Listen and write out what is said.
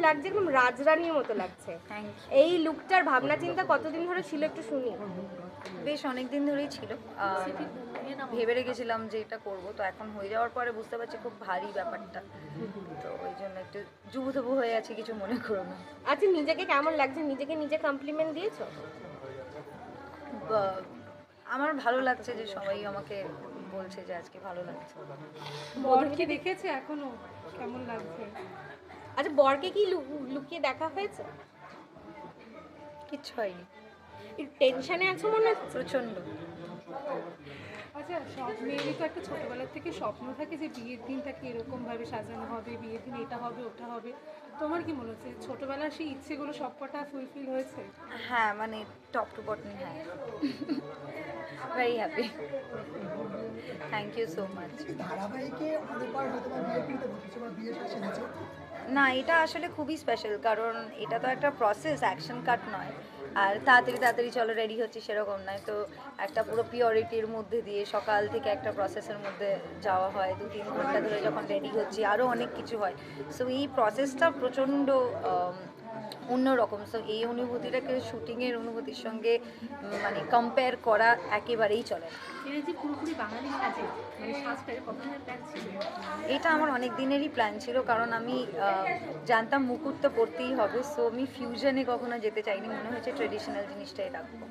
লাগছে, একদম রাজরানীর মতো লাগছে। থ্যাংক এই লুকটার ভাবনা চিন্তা কতদিন ধরে ছিল একটু শুনি। ইউ। বেশ অনেক দিন ধরেই ছিল, ভেবে রেখেছিলাম যে এটা করবো, তো এখন হয়ে যাওয়ার পরে বুঝতে পারছি খুব ভারী ব্যাপারটা, তো ওই জন্য একটু জুবুথুবু হয়ে আছে, কিছু মনে করো না। আচ্ছা, নিজেকে কেমন লাগছে? নিজেকে নিজে কমপ্লিমেন্ট দিয়েছো? বা- আমার ভালো লাগছে যে সবাই আমাকে বলছে যে আজকে ভালো লাগছে। বর কি দেখেছে এখনো কেমন লাগছে? আচ্ছা, বরকে কি লুকিয়ে দেখা হয়েছে? কিচ্ছু হয়নি, একটু টেনশনে আছো মনে হচ্ছে। প্রচণ্ড। আচ্ছা, সব মেয়েরই তো একটা ছোটবেলার থেকে স্বপ্ন থাকে যে বিয়ের দিনটাকে এরকম ভাবে সাজানো হবে, বিয়ের দিন এটা হবে ওটা হবে। তোমার কি মনে হচ্ছে ছোটবেলার সেই ইচ্ছেগুলো সবকটা ফুলফিল হয়েছে? হ্যাঁ, মানে টপ টু বটম, হ্যাঁ। Very happy, thank you so much. ধারাবাহিকে অনেকবার হয়তো বা বিয়ে করতে বসেছে বা বিয়ে সেজেছে। না, এটা আসলে খুবই স্পেশাল, কারণ এটা তো একটা প্রসেস, অ্যাকশন কাট নয়, আর তাড়াতাড়ি তাড়াতাড়ি চলো রেডি হচ্ছে সেরকম নয়, তো একটা পুরো পিওরিটির মধ্যে দিয়ে সকাল থেকে একটা প্রসেসের মধ্যে যাওয়া হয়, 2-3 ঘন্টা ধরে যখন রেডি হচ্ছি আরও অনেক কিছু হয়। সো এই প্রসেসটা প্রচণ্ড অন্যরকম। সো এই অনুভূতিটাকে শুটিংয়ের অনুভূতির সঙ্গে মানে কম্পেয়ার করা একেবারেই চলে না। এটা যে পুরোপুরি বাঙালি সাজে, মানে সাজটা কতদিনের প্ল্যান ছিল? এটা আমার অনেক দিনেরই প্ল্যান ছিল, কারণ আমি জানতাম মুকুট তো পরতেই হবে, সো আমি ফিউশনে কখনো যেতে চাইনি, মনে হয়েছে ট্রেডিশনাল জিনিসটাই রাখবো।